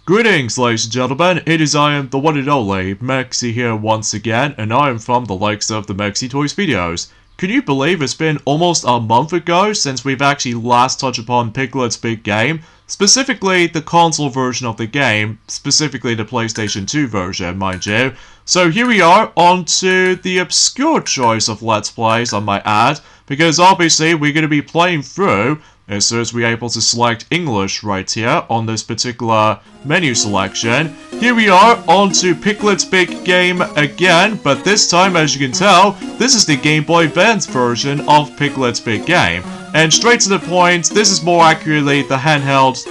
Greetings, ladies and gentlemen, it is I am the one and only Mexi here once again, and I am from the likes of the Mexi Toys videos. Can you believe it's been almost a month ago since we've actually last touched upon Piglet's big game? Specifically, the console version of the game, specifically the PlayStation 2 version, mind you. So here we are, on to the obscure choice of Let's Plays, I might add, because obviously we're going to be playing through as soon as we're able to select English right here on this particular menu selection. Here we are, on to Piglet's big game again, but this time, as you can tell, this is the Game Boy Advance version of Piglet's big game. And straight to the point, this is more accurately the handheld,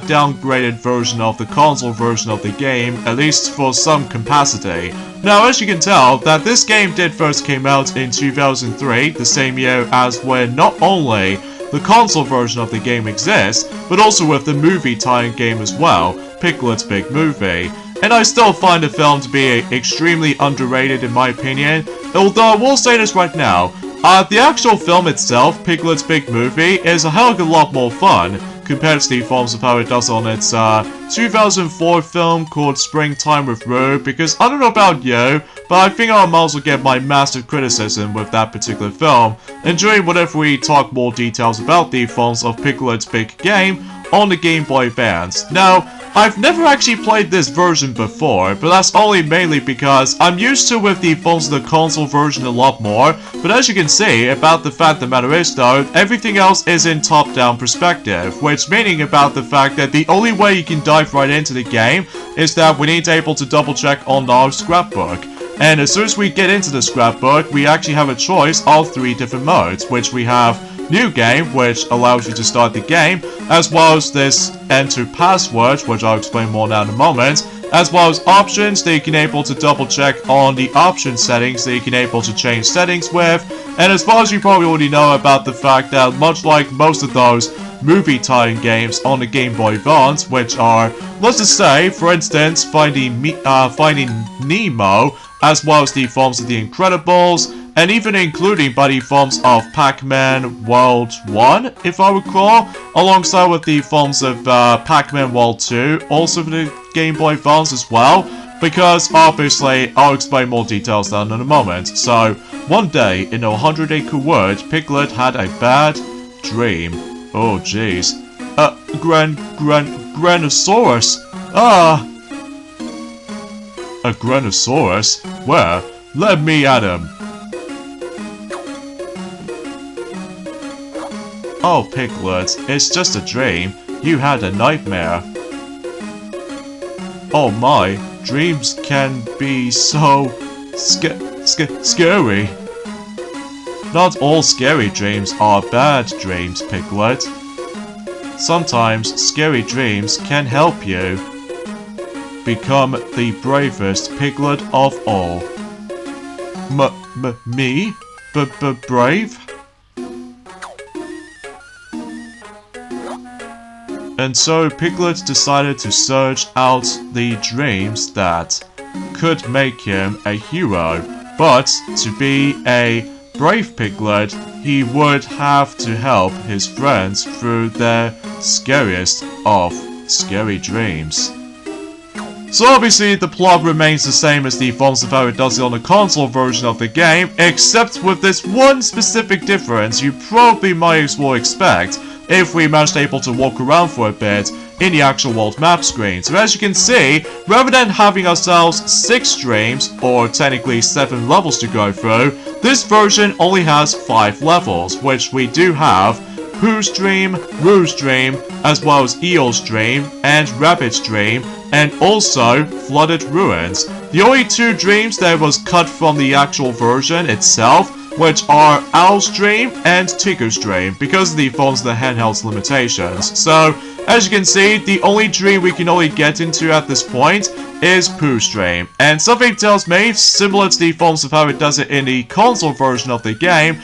downgraded version of the console version of the game, at least for some capacity. Now, as you can tell, that this game did first came out in 2003, the same year as when not only the console version of the game exists, but also with the movie tie-in game as well, Piglet's Big Movie. And I still find the film to be extremely underrated in my opinion, although I will say this right now, the actual film itself, Piglet's Big Movie, is a hell of a lot more fun compared to the forms of how it does on its 2004 film called Springtime with Rue, because I don't know about you, but I think I might as well get my massive criticism with that particular film, enjoying whatever we talk more details about the forms of Piglet's big game on the Game Boy Advance. Now, I've never actually played this version before, but that's only mainly because I'm used to with the forms of the console version a lot more, but as you can see, about the fact the matter is though, everything else is in top-down perspective, which meaning about the fact that the only way you can dive right into the game is that we need to able to double check on our scrapbook. And as soon as we get into the scrapbook, we actually have a choice of 3 different modes, which we have New Game, which allows you to start the game, as well as this Enter Password, which I'll explain more now in a moment, as well as options that you can able to double check on the option settings that you can able to change settings with, and as far as you probably already know about the fact that much like most of those movie tie-in games on the Game Boy Advance, which are, let's just say, for instance, Finding Nemo, as well as the forms of The Incredibles, and even including by the forms of Pac-Man World 1, if I recall, alongside with the forms of Pac-Man World 2, also for the Game Boy Advance as well, because obviously I'll explain more details down in a moment. So, one day in a 100-acre wood, Piglet had a bad dream. Oh jeez. Granosaurus. A Granosaurus? Where? Let me at him. Oh, Piglet, it's just a dream. You had a nightmare. Oh my, dreams can be so scary. Not all scary dreams are bad dreams, Piglet. Sometimes scary dreams can help you become the bravest Piglet of all. Me? Brave? And so Piglet decided to search out the dreams that could make him a hero. But to be a brave Piglet, he would have to help his friends through their scariest of scary dreams. So obviously the plot remains the same as the forms of how it does it on the console version of the game, except with this one specific difference you probably might as well expect if we managed able to walk around for a bit in the actual world map screen. So as you can see, rather than having ourselves 6 streams, or technically 7 levels to go through, this version only has 5 levels, which we do have Pooh's Dream, Rue's Dream, as well as Eel's Dream, and Rabbit's Dream, and also Flooded Ruins. The only 2 dreams that was cut from the actual version itself, which are Owl's Dream and Tigger's Dream, because of the forms of the handheld's limitations. So, as you can see, the only dream we can only get into at this point is Pooh's Dream. And something tells me, similar to the forms of how it does it in the console version of the game,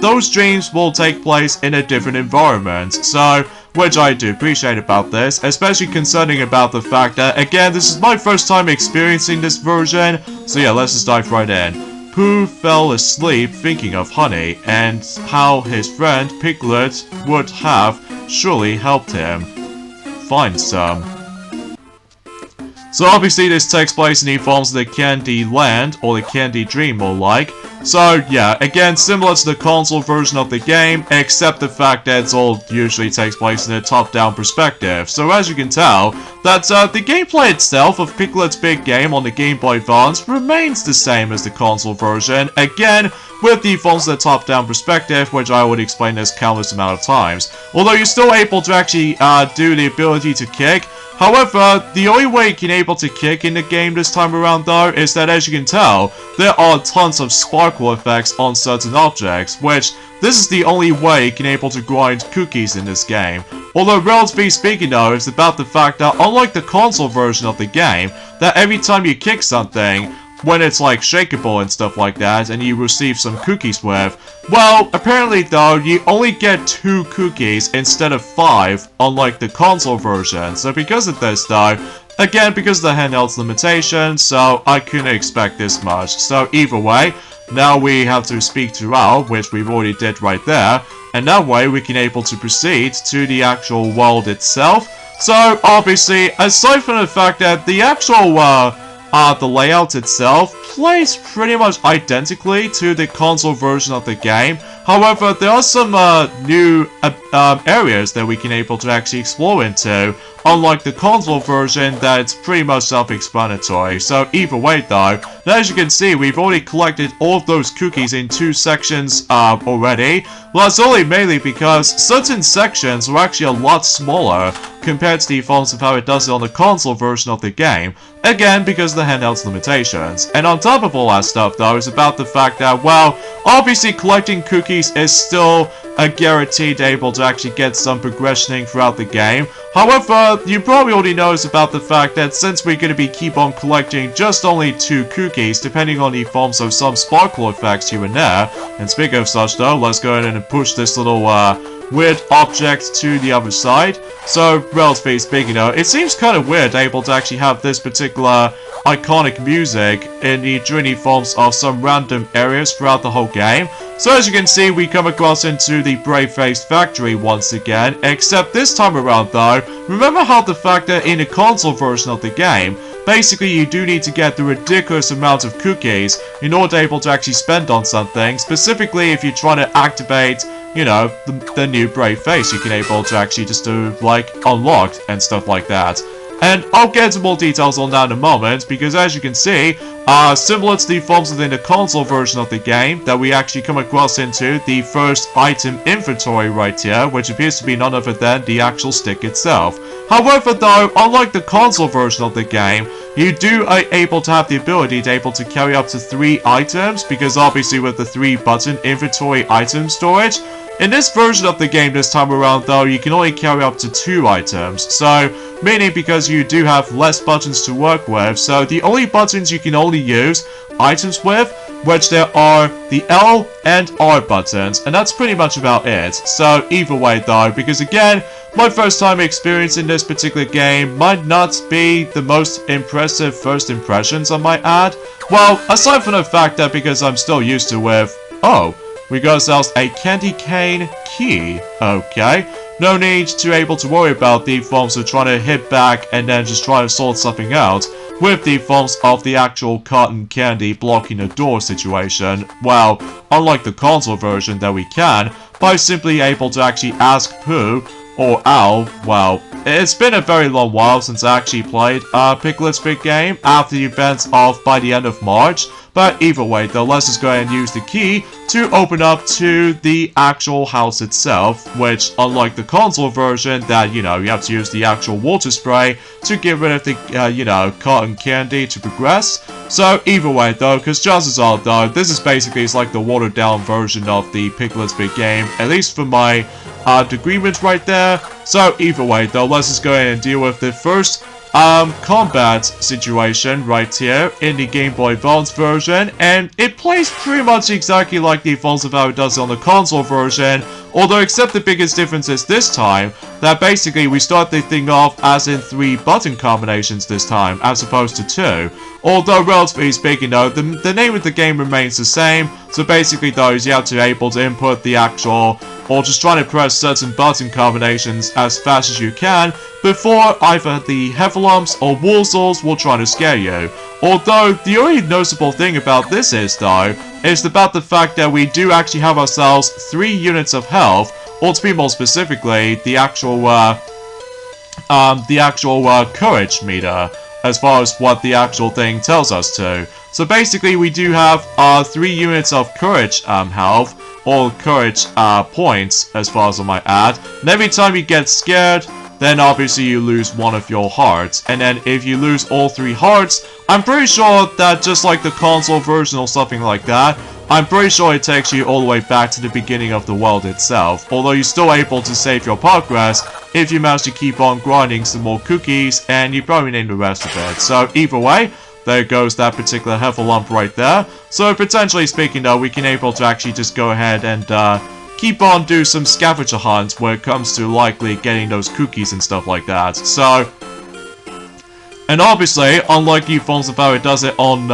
those dreams will take place in a different environment. So, which I do appreciate about this, especially concerning about the fact that, again, this is my first time experiencing this version. So yeah, let's just dive right in. Pooh fell asleep thinking of honey, and how his friend Piglet would have surely helped him find some. So obviously this takes place in the forms of the Candy Land, or the Candy Dream more like. So yeah, again, similar to the console version of the game, except the fact that it all usually takes place in a top-down perspective. So as you can tell, that the gameplay itself of Piglet's Big Game on the Game Boy Advance remains the same as the console version, again, with the forms of the top-down perspective, which I would explain this countless amount of times. Although you're still able to actually do the ability to kick. However, the only way you can able to kick in the game this time around though is that, as you can tell, there are tons of sparkle effects on certain objects, which this is the only way you can able to grind cookies in this game. Although relatively speaking though, it's about the fact that unlike the console version of the game, that every time you kick something, when it's like shakeable and stuff like that, and you receive some cookies with, well, apparently though, you only get 2 cookies instead of 5, unlike the console version. So because of this though, again, because of the handheld's limitations, so I couldn't expect this much. So either way, now we have to speak to Al, which we've already did right there, and that way we can able to proceed to the actual world itself. So obviously, aside from the fact that the actual the layout itself plays pretty much identically to the console version of the game. However, there are some new areas that we can able to actually explore into, unlike the console version that it's pretty much self-explanatory. So either way though, as you can see, we've already collected all of those cookies in 2 sections already. Well, that's only mainly because certain sections are actually a lot smaller compared to the forms of how it does it on the console version of the game. Again, because of the handheld's limitations. And on top of all that stuff though, is about the fact that, well, obviously collecting cookies is still a guaranteed able to actually get some progressioning throughout the game. However, you probably already know about the fact that since we're going to be keep on collecting just only 2 cookies, depending on the forms of some sparkle effects here and there, and speaking of such though, let's go ahead and push this little weird object to the other side. So, relatively speaking though, it seems kind of weird able to actually have this particular iconic music in the journey forms of some random areas throughout the whole game. So as you can see, we come across into the Brave-Faced Factory once again, except this time around though, remember how the fact that in the console version of the game, basically you do need to get the ridiculous amount of cookies in order to able to actually spend on something, specifically if you're trying to activate, you know, the new Brave Face you can able to actually just do, like, unlocked and stuff like that. And I'll get into more details on that in a moment, because as you can see, similar to the forms within the console version of the game, that we actually come across into the first item inventory right here, which appears to be none other than the actual stick itself. However though, unlike the console version of the game, you do able to have the ability to able to carry up to 3 items, because obviously with the 3-button inventory item storage, in this version of the game this time around though, you can only carry up to 2 items, so meaning because you do have less buttons to work with, so the only buttons you can only use items with, which there are the L and R buttons, and that's pretty much about it. So either way though, because again, my first time experiencing this particular game might not be the most impressive first impressions I might add. Well, aside from the fact that because I'm still used to with, oh, we got ourselves a candy cane key. Okay, no need to able to worry about the forms of trying to hit back and then just try to sort something out with the forms of the actual cotton candy blocking the door situation. Well, unlike the console version that we can, by simply able to actually ask Pooh or Al. Well, it's been a very long while since I actually played Piglet's Big Game after the events of by the end of March. But either way though, let's just go ahead and use the key to open up to the actual house itself, which unlike the console version that, you know, you have to use the actual water spray to get rid of the, you know, cotton candy to progress. So either way though, because chances are though, this is basically it's like the watered down version of the Piglet's Big Game, at least for my agreement right there. So either way though, let's just go ahead and deal with the first combat situation right here in the Game Boy Advance version, and it plays pretty much exactly like the forms of how it does on the console version, although except the biggest difference is this time, that basically we start the thing off as in 3 button combinations this time, as opposed to 2. Although, relatively speaking though, the name of the game remains the same, so basically though, you have to be able to input the actual, or just trying to press certain button combinations as fast as you can, before either the Heffalumps or Wurzels will try to scare you. Although, the only noticeable thing about this is though, is about the fact that we do actually have ourselves 3 units of health, or to be more specifically, the actual courage meter, as far as what the actual thing tells us to. So basically, we do have 3 units of courage health, or courage points, as far as I might add. And every time you get scared, then obviously you lose 1 of your hearts. And then if you lose all 3 hearts, I'm pretty sure that just like the console version or something like that, I'm pretty sure it takes you all the way back to the beginning of the world itself, although you're still able to save your progress if you manage to keep on grinding some more cookies, and you probably need the rest of it. So either way, there goes that particular Heffalump right there. So potentially speaking though, we can able to actually just go ahead and keep on do some scavenger hunts when it comes to likely getting those cookies and stuff like that. So, and obviously, unlike you forms of how it does it on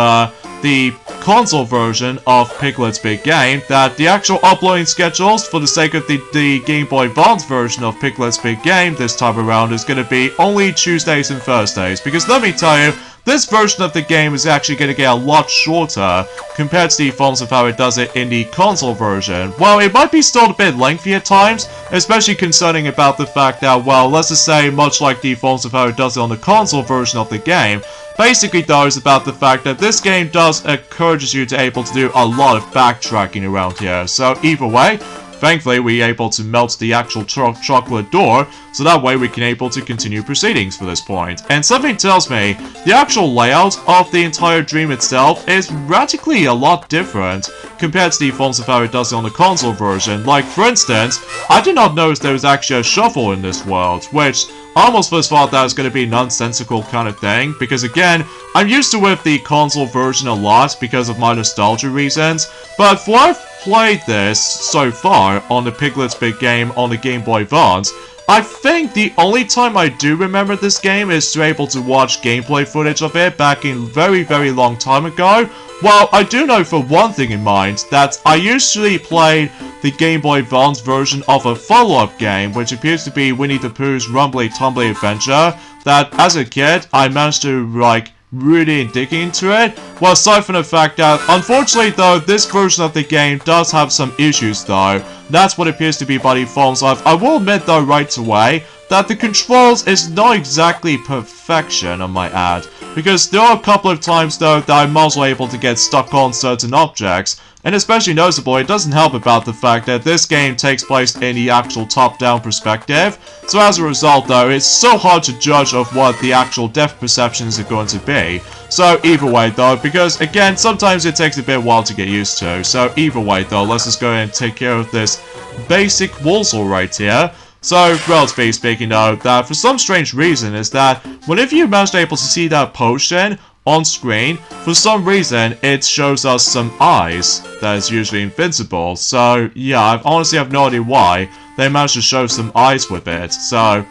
the console version of Piglet's Big Game, that the actual uploading schedules for the sake of the Game Boy Advance version of Piglet's Big Game this time around is going to be only Tuesdays and Thursdays, because let me tell you, this version of the game is actually going to get a lot shorter compared to the forms of how it does it in the console version. Well, it might be still a bit lengthy at times, especially concerning about the fact that, well, let's just say, much like the forms of how it does it on the console version of the game, basically though is about the fact that this game does encourage you to able to do a lot of backtracking around here. So either way, thankfully, we're able to melt the actual chocolate door, so that way we can able to continue proceedings for this point. And something tells me, the actual layout of the entire dream itself is radically a lot different compared to the forms of how it does it on the console version. Like, for instance, I did not notice there was actually a shuffle in this world, which I almost first thought that was going to be a nonsensical kind of thing, because again, I'm used to with the console version a lot because of my nostalgia reasons, but for what I've played this so far on the Piglet's Big Game on the Game Boy Advance, I think the only time I do remember this game is to able to watch gameplay footage of it back in very, very long time ago. Well, I do know for one thing in mind that I usually played the Game Boy Advance version of a follow-up game, which appears to be Winnie the Pooh's Rumbly Tumbly Adventure, that as a kid I managed to like really dig into it. Well, aside from the fact that, unfortunately though, this version of the game does have some issues though. That's what appears to be by the forms of. I will admit though right away that the controls is not exactly perfection, I might add, because there are a couple of times though that I'm also able to get stuck on certain objects, and especially noticeable, it doesn't help about the fact that this game takes place in the actual top-down perspective, so as a result though, it's so hard to judge of what the actual depth perceptions are going to be. So either way though, because again, sometimes it takes a bit while to get used to, so either way though, let's just go ahead and take care of this basic Wurzel right here. So, relatively speaking though, that for some strange reason is that whenever you manage to able to see that potion on screen, for some reason it shows us some eyes that is usually invincible. So yeah, I honestly have no idea why they managed to show some eyes with it. So,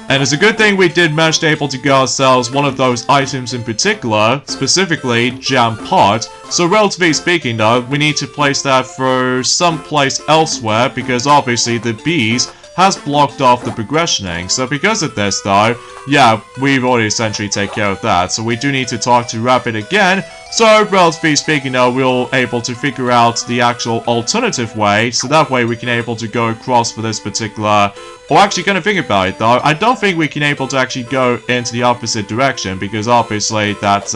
and it's a good thing we did manage to able to get ourselves one of those items in particular, specifically Jam Pot. So relatively speaking though, we need to place that for someplace elsewhere, because obviously the bees has blocked off the progressioning. So because of this though, yeah, we've already essentially taken care of that. So we do need to talk to Rabbit again. So relatively speaking though, we'll able to figure out the actual alternative way, so that way we can able to go across for this particular. Or actually, gonna think about it though, I don't think we can able to actually go into the opposite direction, because obviously that's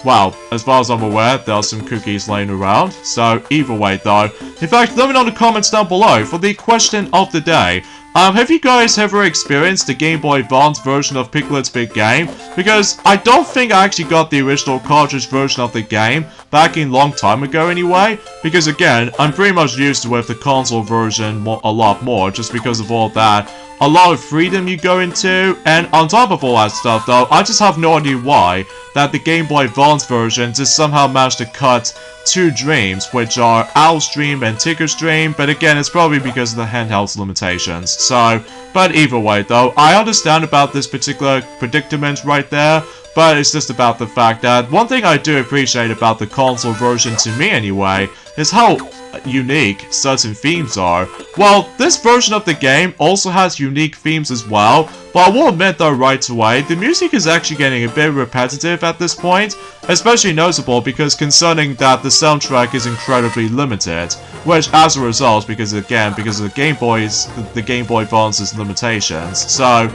well, as far as I'm aware, there are some cookies laying around. So either way though, in fact, let me know in the comments down below for the question of the day. Have you guys ever experienced the Game Boy Advance version of Piglet's Big Game? Because I don't think I actually got the original cartridge version of the game back in long time ago anyway. Because again, I'm pretty much used to with the console version a lot more, just because of all that a lot of freedom you go into, and on top of all that stuff though, I just have no idea why that the Game Boy Advance version just somehow managed to cut 2 dreams, which are Owl's Dream and Tigger's Dream, but again, it's probably because of the handheld's limitations. So, but either way though, I understand about this particular predicament right there, but it's just about the fact that one thing I do appreciate about the console version, to me anyway, is how unique certain themes are. Well, this version of the game also has unique themes as well, but I will admit though right away, the music is actually getting a bit repetitive at this point, especially notable because concerning that the soundtrack is incredibly limited, which as a result, because of the Game Boy Advance's limitations, so...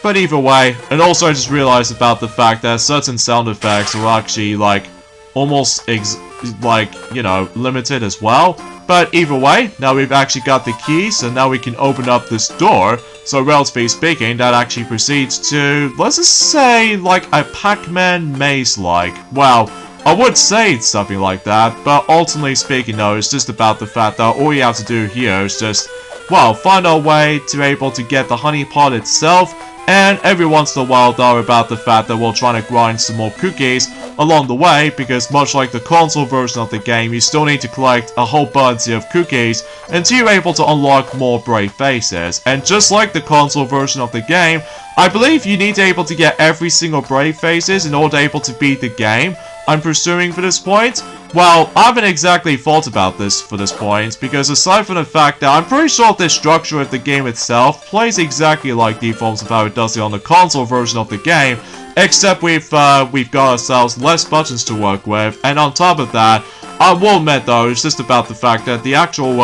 But either way, and also I just realized about the fact that certain sound effects are actually like almost limited as well. But either way, now we've actually got the key, so now we can open up this door. So relatively speaking, that actually proceeds to, let's just say, like a Pac-Man maze-like. Well, I would say it's something like that, but ultimately speaking though, it's just about the fact that all you have to do here is just, well, find our way to be able to get the honey pot itself. And every once in a while though, about the fact that we're trying to grind some more cookies along the way, because much like the console version of the game, you still need to collect a whole bunch of cookies until you're able to unlock more brave faces. And just like the console version of the game, I believe you need to be able to get every single brave faces in order to be able to beat the game I'm pursuing for this point. Well, I haven't exactly thought about this for this point, because aside from the fact that I'm pretty sure the structure of the game itself plays exactly like defaults of how it does it on the console version of the game, except we've got ourselves less buttons to work with, and on top of that, I will admit though, it's just about the fact that the actual,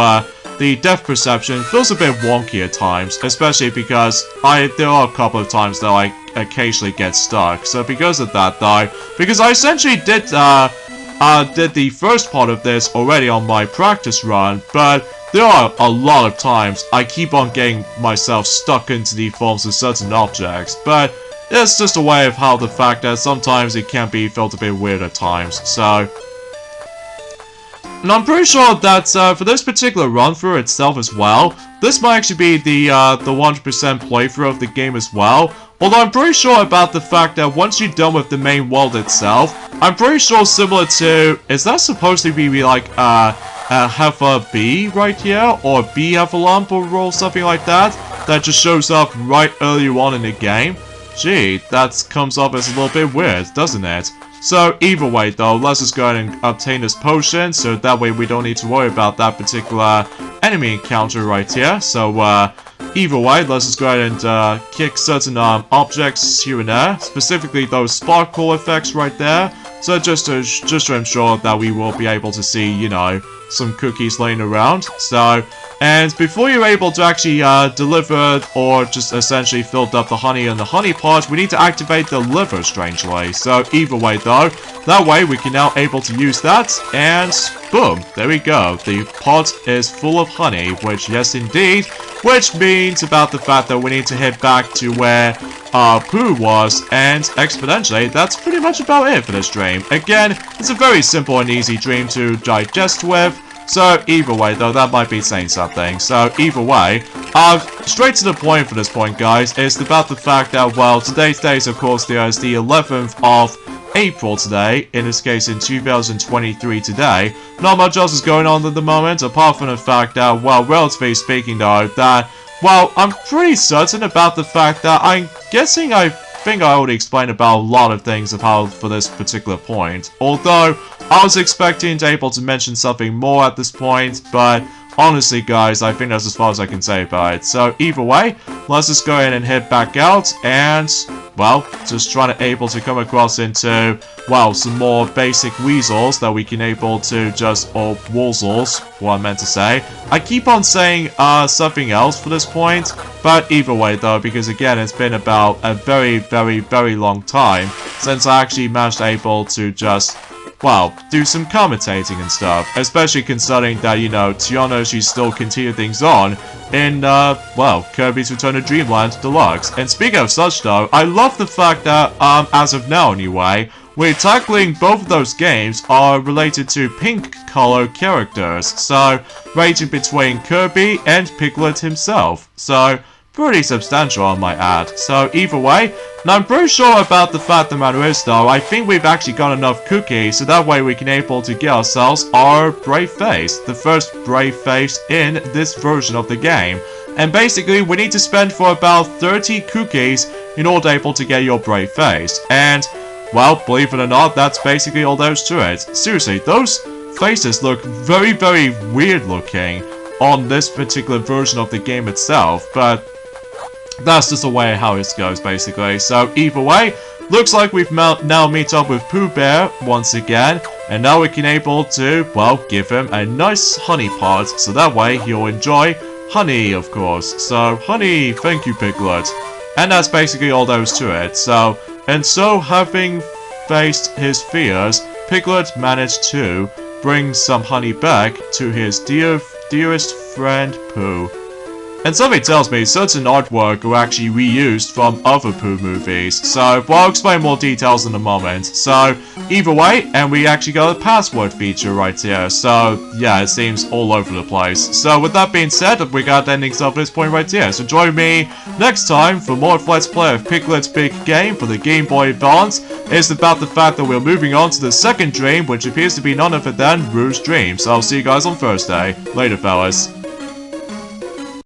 the depth perception feels a bit wonky at times, especially because there are a couple of times that I occasionally get stuck. So because of that though, because I essentially did the first part of this already on my practice run, but there are a lot of times I keep on getting myself stuck into the forms of certain objects, but it's just a way of how the fact that sometimes it can be felt a bit weird at times, so... And I'm pretty sure that for this particular run-through itself as well, this might actually be the 100% playthrough of the game as well. Although I'm pretty sure about the fact that once you're done with the main world itself, I'm pretty sure similar to, is that supposed to be like have a bee right here, or a bee have a lump or something like that, that just shows up right earlier on in the game? Gee, that comes off as a little bit weird, doesn't it? So either way though, let's just go ahead and obtain this potion, so that way we don't need to worry about that particular enemy encounter right here. So either way, let's just go ahead and kick certain objects here and there, specifically those sparkle effects right there. So just to ensure that we will be able to see, you know, some cookies laying around. So, and before you're able to actually deliver or just essentially filled up the honey in the honey pot, we need to activate the liver, strangely. So either way though, that way we can now able to use that, and boom, there we go. The pot is full of honey, which yes indeed, which means about the fact that we need to head back to where Pooh was, and exponentially, that's pretty much about it for this dream. Again, it's a very simple and easy dream to digest with, so either way though, that might be saying something. So either way, straight to the point for this point guys, is about the fact that, well, today's date of course there is the 11th of April today, in this case in 2023 today. Not much else is going on at the moment, apart from the fact that, well, relatively speaking though, that, well, I'm pretty certain about the fact that I'm guessing I think I already explained about a lot of things of how for this particular point. Although, I was expecting to be able to mention something more at this point, but honestly guys, I think that's as far as I can say about it. So either way, let's just go ahead and head back out and, well, just trying to able to come across into, well, some more basic weasels that we can able to just, or woozles, what I meant to say. I keep on saying something else for this point, but either way though, because again, it's been about a very, very, very long time since I actually managed able to just, well, do some commentating and stuff, especially considering that, you know, Tiana, she's still continue things on in, well, Kirby's Return to Dreamland Deluxe. And speaking of such though, I love the fact that, as of now anyway, we're tackling both of those games are related to pink color characters, so ranging between Kirby and Piglet himself. So, Pretty substantial, I might add. So either way, now I'm pretty sure about the fact the matter is though, I think we've actually got enough cookies, so that way we can able to get ourselves our brave face. The first brave face in this version of the game. And basically, we need to spend for about 30 cookies in order able to get your brave face. And, well, believe it or not, that's basically all there is to it. Seriously, those faces look very, very weird looking on this particular version of the game itself, but that's just the way how it goes, basically. So, either way, looks like we've now meet up with Pooh Bear once again, and now we can able to, well, give him a nice honey pot, so that way he'll enjoy honey, of course. So, honey, thank you, Piglet. And that's basically all there is to it. So, having faced his fears, Piglet managed to bring some honey back to his dearest friend, Pooh. And something tells me certain artwork were actually reused from other Pooh movies, so well, I'll explain more details in a moment. So, either way, and we actually got a password feature right here, so yeah, it seems all over the place. So with that being said, we got endings of this point right here, so join me next time for more of Let's Play of Piglet's Big Game for the Game Boy Advance. It's about the fact that we're moving on to the second dream, which appears to be none other than Rouge's dream. So I'll see you guys on Thursday. Later, fellas.